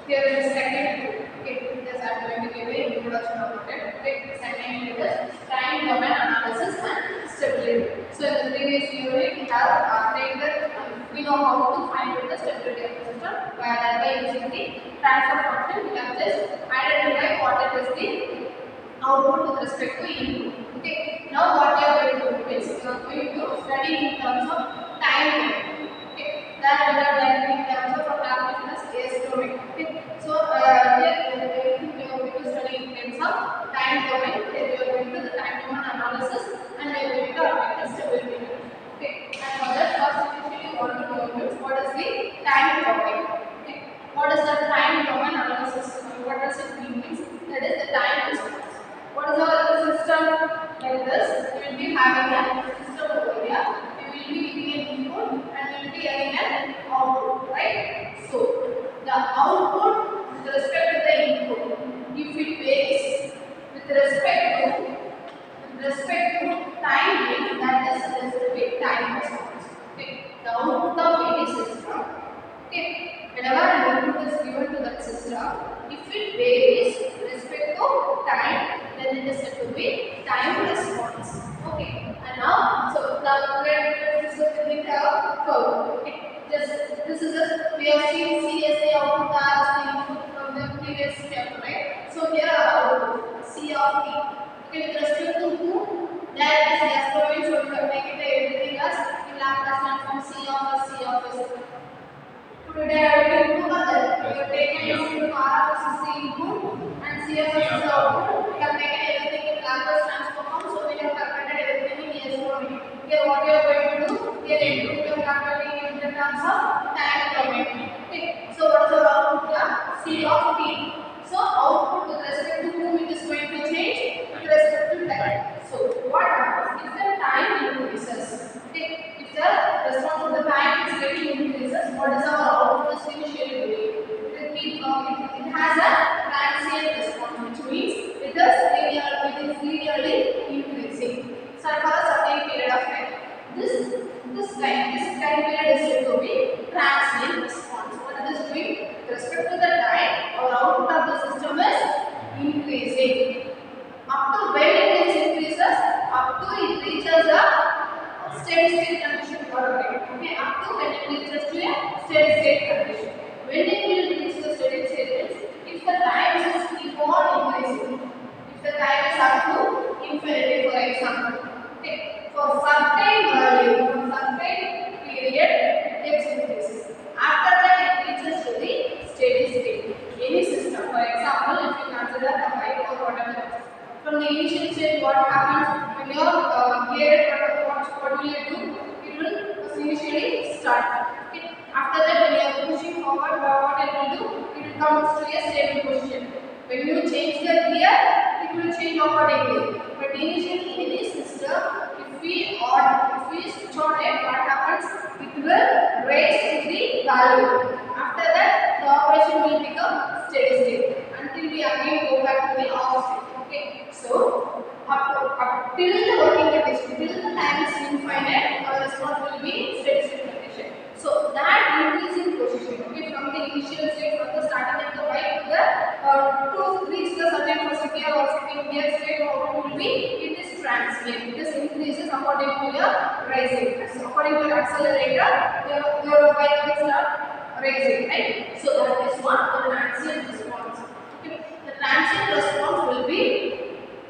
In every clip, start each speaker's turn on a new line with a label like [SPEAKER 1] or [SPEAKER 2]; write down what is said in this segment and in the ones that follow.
[SPEAKER 1] Here is the second group. Okay, because I am going to give an introduction about it. Okay, second is time domain analysis and stability. So in the previous unit, we have taken that we know how to find out the stability of the system by using the transfer function. We have just identified what it is the output with respect to input. Okay, now what you are going to do is you are going to study in terms of time domain. Okay, that we are done in terms of application as S domain. Okay, so here we are going to study in terms of time domain. Here we are going to the time domain analysis and we are going to apply the stability. Okay, and for that first initially want to know what is the time domain. Okay, what is the time domain analysis? What does it mean? That is the time response. What is our system like this? We will be having a system over here. We will be giving an input and we will be getting an output, right? So the output with respect to the input, if it varies with respect to time, that is specific time response. Okay, the output of any system. Okay, whenever an input is given to that system, if it varies with respect to time, then it is said to be time response. Okay, and now so now this is the curve. Okay, this is a we have seen CSA output as the input from the previous step, right? So here our output C of t. Okay, with respect to who, that is S domain, so we have taken everything as in Laplace transform C of S. Today I will do other. We have taken input R of C input and C of S is output. We have taken everything in Laplace transform, so we have calculated everything in S domain. Here what we are going to do? Here we are calculating in the terms of time domain. Okay. So what is our output here? C of t. So output with respect to whom it is going to change? With respect to time. So what happens if the time increases? Okay. If the response of the time is getting increases, what is our output is initially doing? It has a transient response, which means it is linearly increasing. So for a certain period of time. This time period is said to be transient response. What it is doing? With respect to the time, our output of the system is increasing. Up to when it is increases, up to it reaches a steady state condition for a time. Okay, up to when it reaches to a steady state condition. When it will reach the steady state, if the time is keep on increasing, if the time is up to infinity, for example, okay, for certain value, for certain period, it gets increases. After that, it reaches to the steady state. Any system, for example, if you consider the pipe or whatever. From the initial stage, what happens when you are geared? What will you do? It will initially start. Okay. After that, when you are pushing forward, what it will do? It will come to a stable position. When you change the gear, it will change accordingly. But initially, in this system, if we switch on it, what happens? It will raise to the value. After that, the operation will become steady state until we again go back to the off state. Okay, so up till the working condition, till the time is infinite, our response will be steady state condition. So that increasing position, okay, from the initial state, from the starting of the pipe to reach the certain first gear or second gear state, how it will be? It is transient. This increases according to your rising. So according to your accelerator, your bike will start raising, right? So that is what the transient response. The transient response will be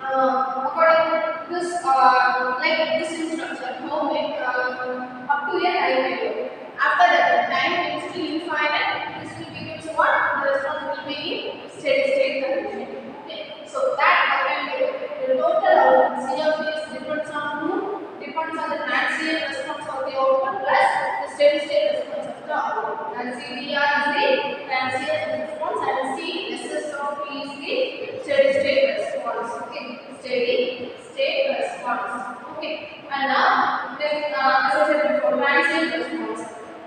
[SPEAKER 1] according to this like this instruction, how many up to a time period. After that, the time tends to infinite. This will become what? The response will be in steady state condition. Okay, so that how can we do? The total output C of this depends on who? Depends on the transient response of the output plus the steady state response of the output. And CDR is the transient response and SS of T is the steady state response. Okay, steady state response. Okay, and now this as I said before, transient response.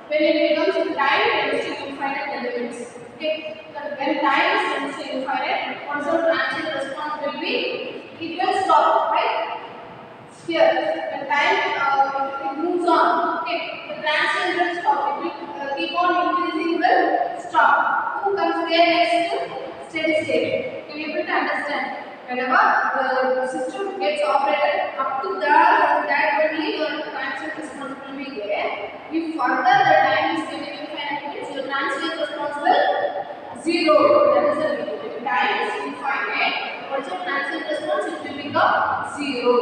[SPEAKER 1] When it becomes time tends to infinite elements. Okay, but when time tends to infinite, what the transient response will be? It will stop, right? Here, when time it moves on, okay, the transient will stop. It will keep on increasing, will stop. Who comes there? understand. Whenever the system gets operated up to that only your transient response will be there. If further the time is getting infinite means your transient response will zero. That is the meaning. If time is infinite, what is your transient response? It will become zero.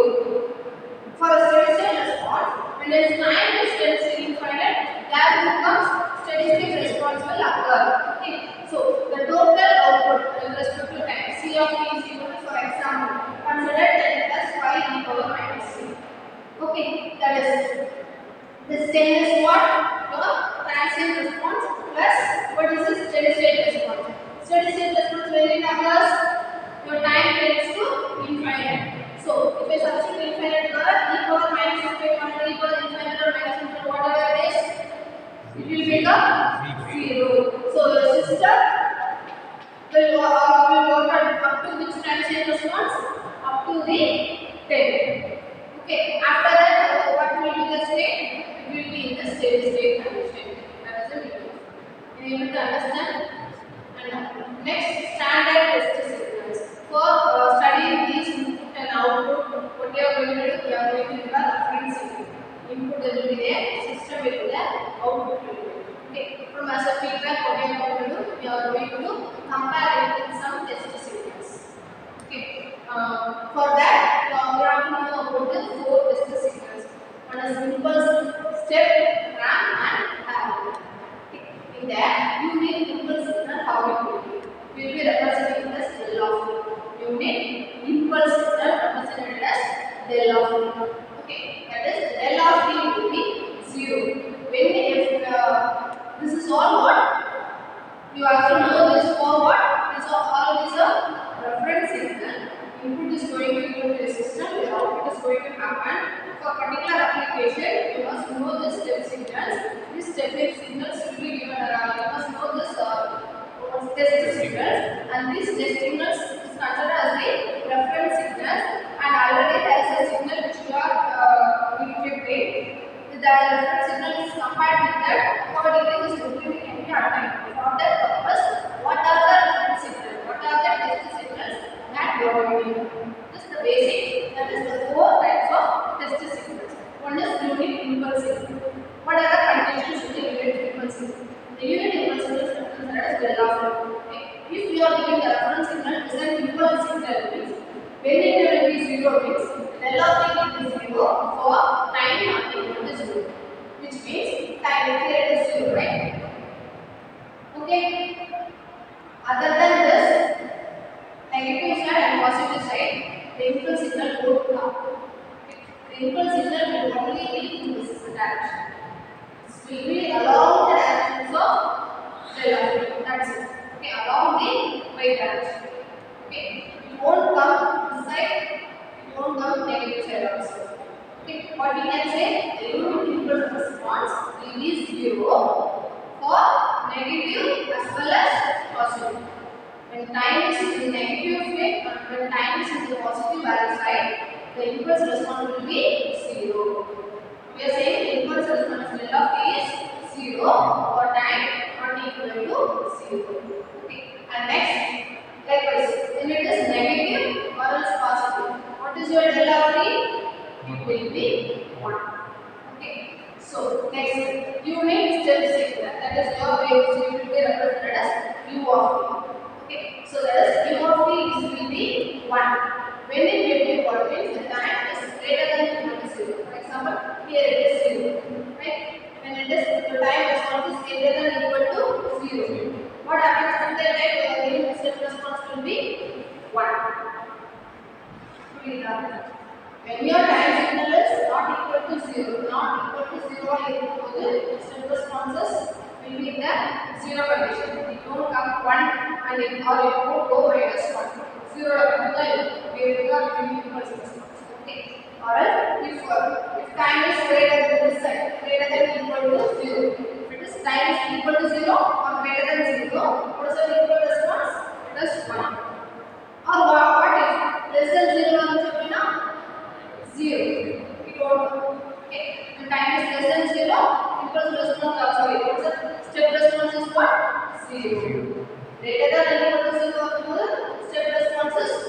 [SPEAKER 1] For a steady state response, when its time is steady infinite, that becomes steady state response will occur. Okay. So the total output with respect to time C of t is equal to, for example, consider 10 plus 5 e power minus 3. Okay, that is this 10 is what? Your transient response plus what is this steady state response. Steady state response when it occurs, your time tends to infinite. So if I substitute infinite power, e power minus infinite or e power infinite or minus infinite, whatever it is, it will become 0. So your system will work up to which transient response? Up to the 10. Okay. After that, what will be the state? It will be in the steady state condition. That is the meaning. Are you able to understand? And next, standard test signals. For studying these input and output, what you are going to do? You are going to give a reference signal. Input will be there, system will be there, output will be there. Okay. From as a feedback, what you are going to do? You are going to compare it with some test signals. Okay. For that, we have to know about the 4 test signals. One is impulse, step, ramp, and parallel. In that, unit impulse signal, how it will be? We will be representing as del of t. Unit impulse signal represented as del of t. Okay, that is del of t will be 0. When if this is all what? You have to know this for what? This all is a reference signal. Input is going to go to the system, the output is going to happen. For particular application, you must know the step signals. These step signals will be given. You must know this test signals, and these test signals is considered as the reference signals. And already there is a signal which you are interpreting. The reference signal is compared with that. Accordingly, this totally can be attained. For that purpose, what are the reference signals? What are the test signals that you are going to do? This is the basic. That is the 4 types of test signals. One is unit impulse signal. What are the conditions of the unit impulse signal? The unit impulse signal is considered as del of t. If you are giving the reference signal is an impulse signal, means when it will be 0 means del of t will be 0 for time not equal to 0, which means time period is 0, right? Okay. Other than this, negative side and positive side, the impulse signal both come. The impulse signal will only be in this direction. This will be along the directions of del of t. That's it. Okay, along the y direction. Okay, it won't come this side. It won't come negative side also. Okay, what we can say, the unit impulse response will be 0 for negative as well as positive. When time is in the negative way and when time is in the positive value side, the impulse response will be 0. We are saying the impulse response del of t is 0 for time not equal to 0. Okay. And next, likewise, when it is negative or else positive, what is your del of t? It will be 1. Okay. So next, unit step signal, that is your wave, so it will be represented as u of t. Okay, so that is u of t is will be 1. When it will be 1 means the time is greater than equal to 0. For example, here it is 0. Right? When it is the time response is greater than equal to 0. What happens at that time? The unit step response will be 1. When your time signal is not equal to 0, not equal to 0 or equal to the step responses will be in the 0 condition. It won't come 1 and it won't go minus 1. 0 we are giving impulse response. Okay. Or else if time is greater than this side, greater than equal to 0. If it is time is equal to 0 or greater than 0, what is the equal response? It is 1. Or what if less than 0 on now? 0. It won't come. Okay. When time is less than 0, impulse response also step response is what? 0. Greater than or equal to 0 step response is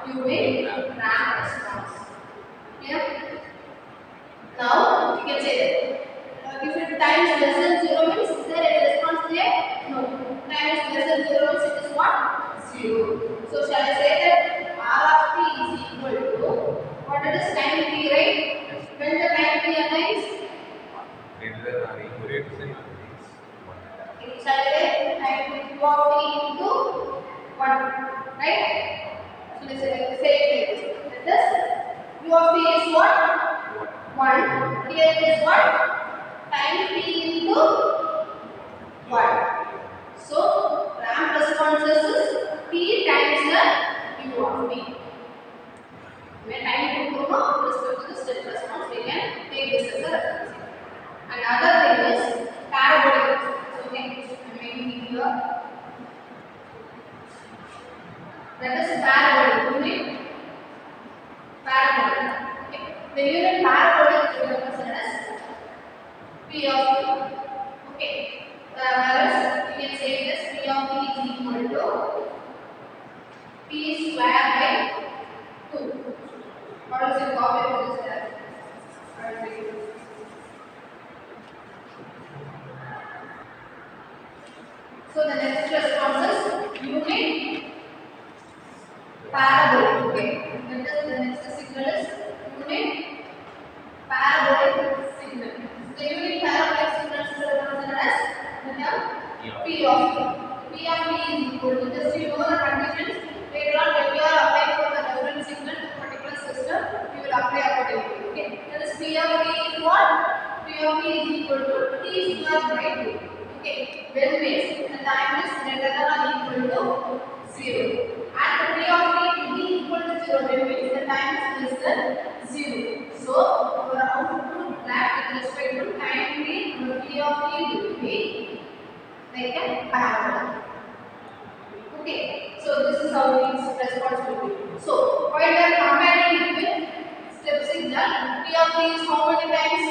[SPEAKER 1] You will ramp response. Clear? Now you can say that if it time is less than 0 means is there any response there? No. Time is less than 0 means it is what? 0. So shall I say that R of t is equal to what it is time t, right? When the time t aligns,
[SPEAKER 2] greater than or equal to
[SPEAKER 1] it shall say time q of t into 1, right? So let's say it like this. That is q of t is what? 1. Here it is what? Time t into 1. So ramp responses is t times the u of t. When time to go with respect to the step response, we can take this as a reference. Another thing is parabolic. So next, I'm making it here. That is parabolic unit. Parabolic. Okay. The unit parabolic is represented as P of t. Okay. Whereas we can say this P of t is equal to t square by 2. What is the copy of this there? So the next response is unit parabolic. Okay. That is the next signal is unit parabolic signal. The unit parabolic signal is represented as the term P of t. P of t is equal to, just you know the conditions. Later on when you are applying for the reference signal to a particular system, you will apply accordingly. Okay. That is P of t is what? P of t is equal to t square by 2. Okay. When means the time is greater than or equal to 0. And the P of t will be equal to 0. When means the time is less than 0. So our output graph with respect to time t, the P of t will be like a parabola. Okay, so this is how these response will be. So while we are comparing it with step signal, P of t is how many times?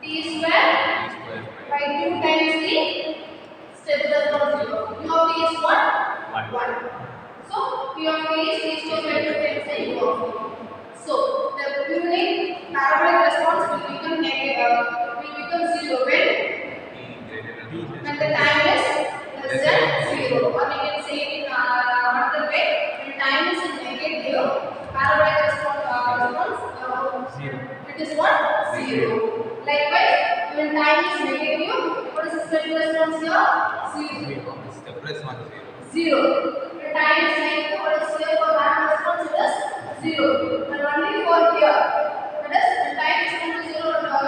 [SPEAKER 1] T square by 2 times the step response 0. U of t is what? 1. So P of t is t square by 2 times the U of t. So the unit parabolic response will become negative, will become 0 when the time is less than 0. Or we can say it in another way, when time is negative, parabolic response it is what? 0. Likewise, when time is negative, what is the step response here? 0.
[SPEAKER 2] step response
[SPEAKER 1] 0. When time is negative, what is here for ramp response? It is 0. And only for here, that is when time is equal to 0,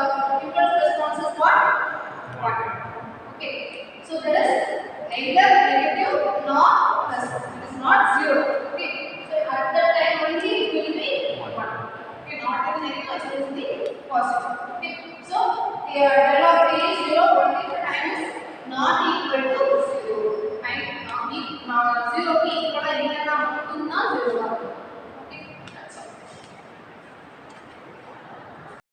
[SPEAKER 1] impulse response is what? 1. Okay. So that is neither negative nor positive. It is not 0. Okay. So at that time only it will be 1. Okay. Not even negative, it will be positive. Okay. So the del of